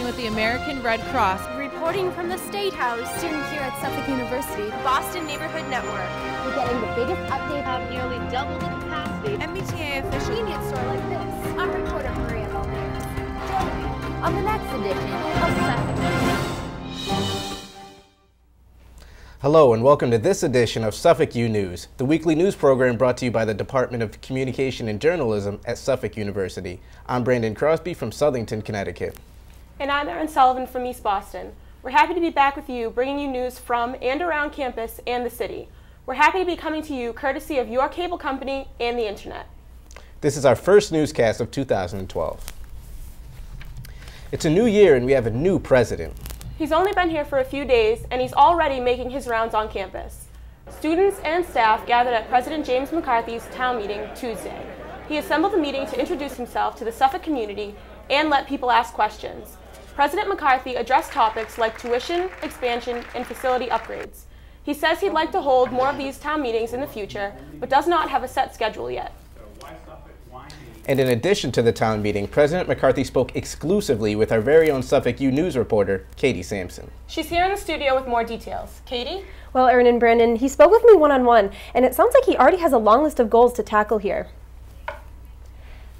with the American Red Cross. Reporting from the State House. Student here at Suffolk University. Boston Neighborhood Network. We're getting the biggest update. Have nearly double the capacity. MBTA official. Convenience store like this. I'm reporter Maria Valdez. Join me on the next edition of Suffolk. Hello and welcome to this edition of Suffolk U News, the weekly news program brought to you by the Department of Communication and Journalism at Suffolk University. I'm Brandon Crosby from Southington, Connecticut. And I'm Erin Sullivan from East Boston. We're happy to be back with you, bringing you news from and around campus and the city. We're happy to be coming to you courtesy of your cable company and the internet. This is our first newscast of 2012. It's a new year and we have a new president. He's only been here for a few days, and he's already making his rounds on campus. Students and staff gathered at President James McCarthy's town meeting Tuesday. He assembled the meeting to introduce himself to the Suffolk community and let people ask questions. President McCarthy addressed topics like tuition, expansion, and facility upgrades. He says he'd like to hold more of these town meetings in the future, but does not have a set schedule yet. And in addition to the town meeting, President McCarthy spoke exclusively with our very own Suffolk U News reporter, Katie Sampson. She's here in the studio with more details. Katie? Well, Erin and Brandon, he spoke with me one-on-one, and it sounds like he already has a long list of goals to tackle here.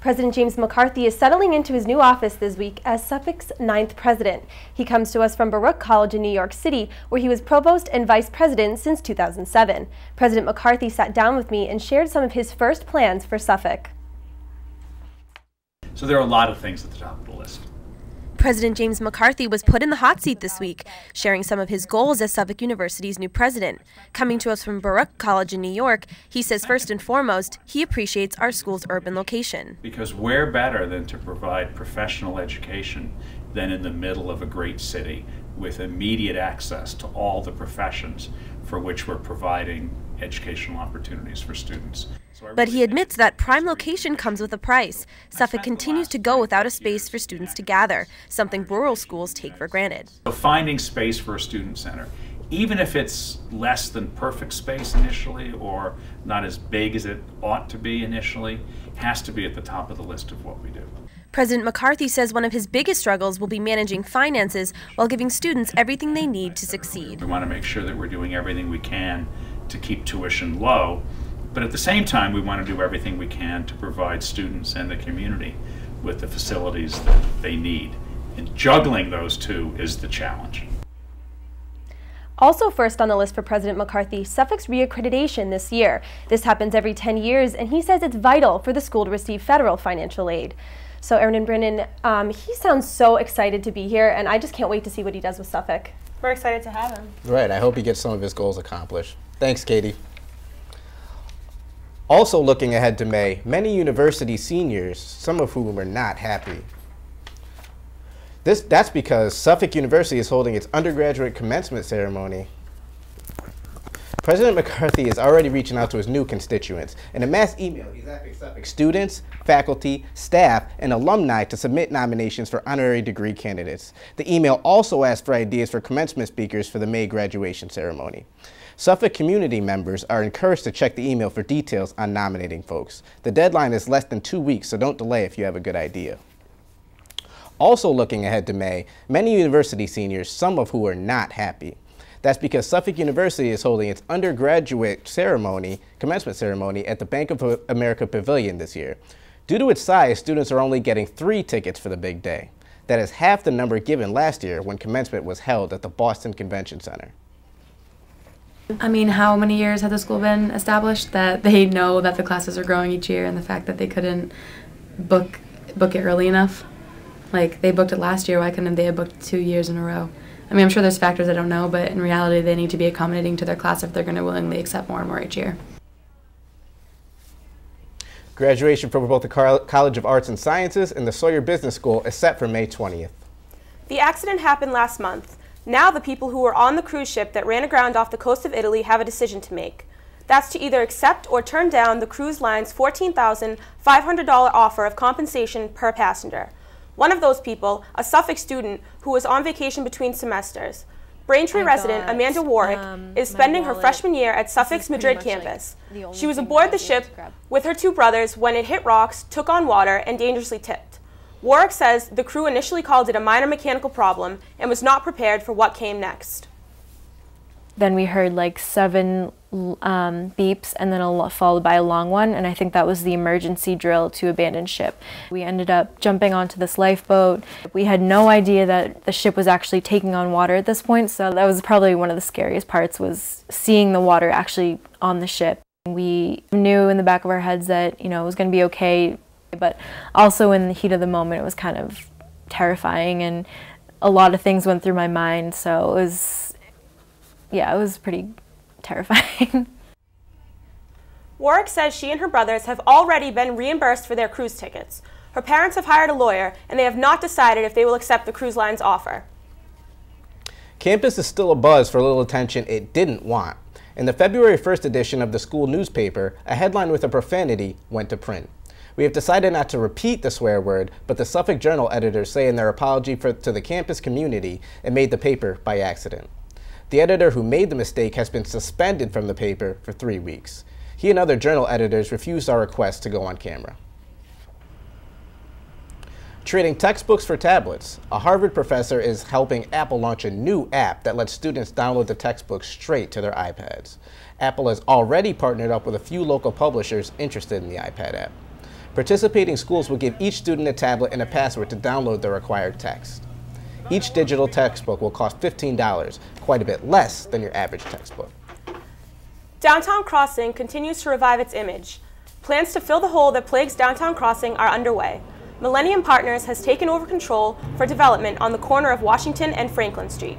President James McCarthy is settling into his new office this week as Suffolk's 9th president. He comes to us from Baruch College in New York City, where he was provost and vice president since 2007. President McCarthy sat down with me and shared some of his first plans for Suffolk. So there are a lot of things at the top of the list. President James McCarthy was put in the hot seat this week, sharing some of his goals as Suffolk University's new president. Coming to us from Baruch College in New York, he says first and foremost, he appreciates our school's urban location. Because where better than to provide professional education than in the middle of a great city with immediate access to all the professions for which we're providing educational opportunities for students. But he admits that prime location comes with a price. Suffolk continues to go without a space for students to gather, something rural schools take for granted. So finding space for a student center, even if it's less than perfect space initially or not as big as it ought to be initially, has to be at the top of the list of what we do. President McCarthy says one of his biggest struggles will be managing finances while giving students everything they need to succeed. We want to make sure that we're doing everything we can to keep tuition low, but at the same time we want to do everything we can to provide students and the community with the facilities that they need. And juggling those two is the challenge. Also first on the list for President McCarthy, Suffolk's reaccreditation this year. This happens every 10 years, and he says it's vital for the school to receive federal financial aid. So Erin and Brennan, he sounds so excited to be here, and I just can't wait to see what he does with Suffolk. We're excited to have him. Right, I hope he gets some of his goals accomplished. Thanks, Katie. Also looking ahead to May, many university seniors, some of whom are not happy. That's because Suffolk University is holding its undergraduate commencement ceremony. President McCarthy is already reaching out to his new constituents. In a mass email, he's asking Suffolk students, faculty, staff, and alumni to submit nominations for honorary degree candidates. The email also asked for ideas for commencement speakers for the May graduation ceremony. Suffolk community members are encouraged to check the email for details on nominating folks. The deadline is less than 2 weeks, so don't delay if you have a good idea. Also looking ahead to May, many university seniors, some of who are not happy. That's because Suffolk University is holding its undergraduate commencement ceremony at the Bank of America Pavilion this year. Due to its size, students are only getting 3 tickets for the big day. That is half the number given last year when commencement was held at the Boston Convention Center. I mean, how many years has the school been established that they know that the classes are growing each year, and the fact that they couldn't book it early enough? Like, they booked it last year, why couldn't they have booked 2 years in a row? I mean, I'm sure there's factors I don't know, but in reality they need to be accommodating to their class if they're going to willingly accept more and more each year. Graduation for both the College of Arts and Sciences and the Sawyer Business School is set for May 20th. The accident happened last month. Now the people who were on the cruise ship that ran aground off the coast of Italy have a decision to make. That's to either accept or turn down the cruise line's $14,500 offer of compensation per passenger. One of those people, a Suffolk student who was on vacation between semesters. Braintree resident Amanda Warwick is spending her freshman year at Suffolk's Madrid campus. She was aboard the ship with her 2 brothers when it hit rocks, took on water, and dangerously tipped. Warwick says the crew initially called it a minor mechanical problem and was not prepared for what came next. Then we heard like 7 beeps and then followed by a long one, and I think that was the emergency drill to abandon ship. We ended up jumping onto this lifeboat. We had no idea that the ship was actually taking on water at this point, so that was probably one of the scariest parts, was seeing the water actually on the ship. We knew in the back of our heads that, you know, it was going to be okay, but also in the heat of the moment it was kind of terrifying and a lot of things went through my mind, so it was pretty terrifying. Warwick says she and her brothers have already been reimbursed for their cruise tickets. Her parents have hired a lawyer, and they have not decided if they will accept the cruise line's offer. Campus is still abuzz for a little attention it didn't want. In the February 1st edition of the school newspaper, a headline with a profanity went to print. We have decided not to repeat the swear word, but the Suffolk Journal editors say in their apology to the campus community it made the paper by accident. The editor who made the mistake has been suspended from the paper for 3 weeks. He and other journal editors refused our request to go on camera. Trading textbooks for tablets. A Harvard professor is helping Apple launch a new app that lets students download the textbooks straight to their iPads. Apple has already partnered up with a few local publishers interested in the iPad app. Participating schools will give each student a tablet and a password to download the required text. Each digital textbook will cost $15, quite a bit less than your average textbook. Downtown Crossing continues to revive its image. Plans to fill the hole that plagues Downtown Crossing are underway. Millennium Partners has taken over control for development on the corner of Washington and Franklin Street.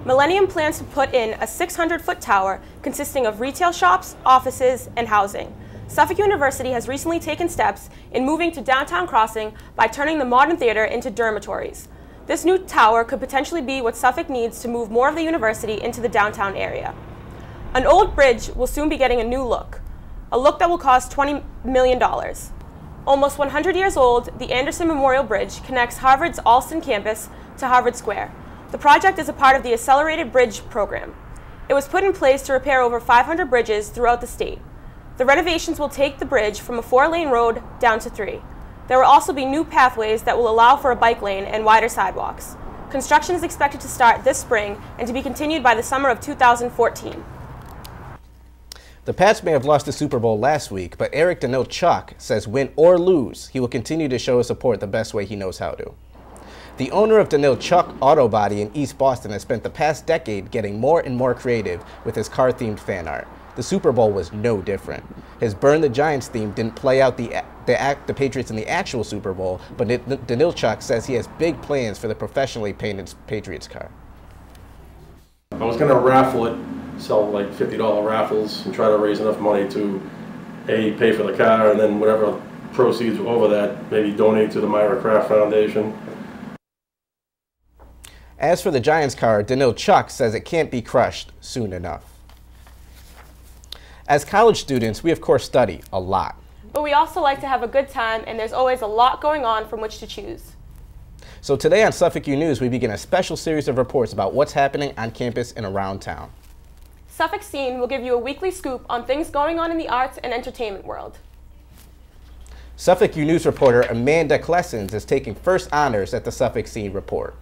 Millennium plans to put in a 600-foot tower consisting of retail shops, offices, and housing. Suffolk University has recently taken steps in moving to Downtown Crossing by turning the modern theater into dormitories. This new tower could potentially be what Suffolk needs to move more of the university into the downtown area. An old bridge will soon be getting a new look, a look that will cost $20 million. Almost 100 years old, the Anderson Memorial Bridge connects Harvard's Alston campus to Harvard Square. The project is a part of the Accelerated Bridge program. It was put in place to repair over 500 bridges throughout the state. The renovations will take the bridge from a 4-lane road down to 3. There will also be new pathways that will allow for a bike lane and wider sidewalks. Construction is expected to start this spring and to be continued by the summer of 2014. The Pats may have lost the Super Bowl last week, but Eric Chuck says win or lose, he will continue to show his support the best way he knows how to. The owner of Chuck Auto Body in East Boston has spent the past decade getting more and more creative with his car-themed fan art. The Super Bowl was no different. His Burn the Giants theme didn't play out the Patriots in the actual Super Bowl, but Chuck says he has big plans for the professionally painted Patriots car. I was going to raffle it, sell like $50 raffles and try to raise enough money to A, pay for the car, and then whatever proceeds over that, maybe donate to the Myra Craft Foundation. As for the Giants car, Chuck says it can't be crushed soon enough. As college students, we of course study a lot. But we also like to have a good time, and there's always a lot going on from which to choose. So today on Suffolk U News, we begin a special series of reports about what's happening on campus and around town. Suffolk Scene will give you a weekly scoop on things going on in the arts and entertainment world. Suffolk U News reporter Amanda Klessens is taking first honors at the Suffolk Scene Report.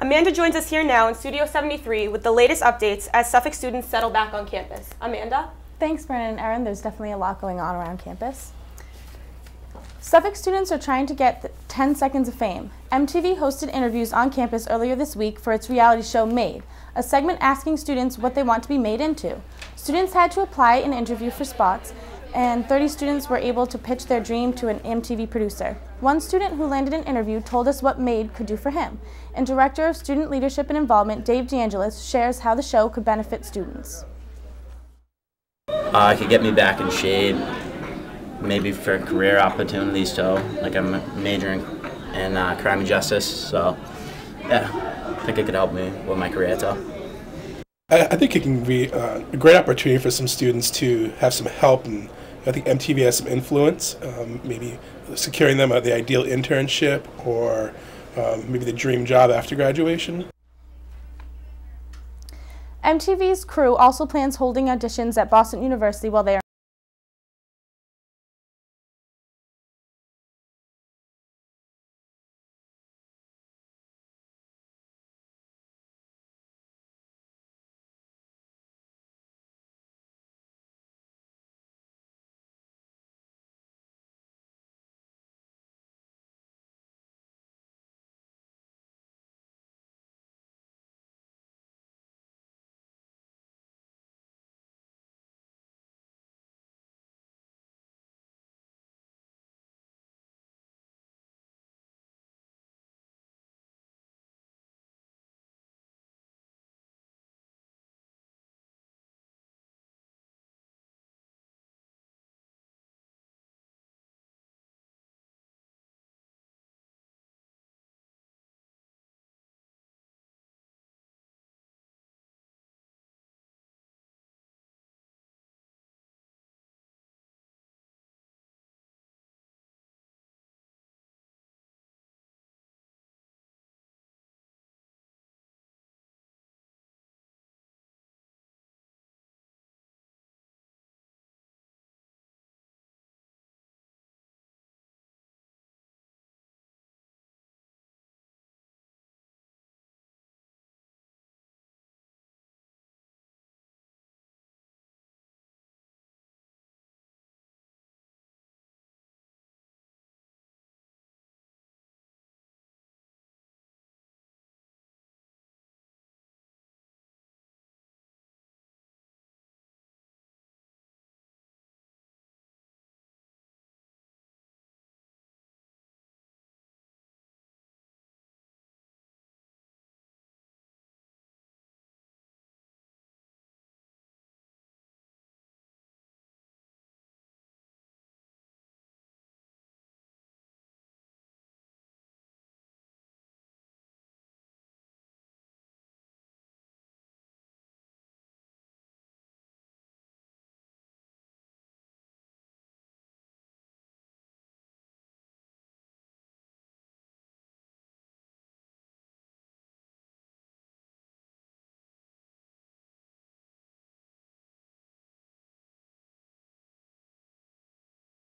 Amanda joins us here now in Studio 73 with the latest updates as Suffolk students settle back on campus. Amanda? Thanks, Brennan and Erin. There's definitely a lot going on around campus. Suffolk students are trying to get 10 Seconds of Fame. MTV hosted interviews on campus earlier this week for its reality show Made, a segment asking students what they want to be made into. Students had to apply and interview for spots, and 30 students were able to pitch their dream to an MTV producer. One student who landed an interview told us what Made could do for him, and Director of Student Leadership and Involvement Dave DeAngelis shares how the show could benefit students. It could get me back in shape, maybe for career opportunities too. Like I'm majoring in crime and justice, so yeah, I think it could help me with my career too. I think it can be a great opportunity for some students to have some help, and I think MTV has some influence, maybe securing them the ideal internship or maybe the dream job after graduation. MTV's crew also plans holding auditions at Boston University while they are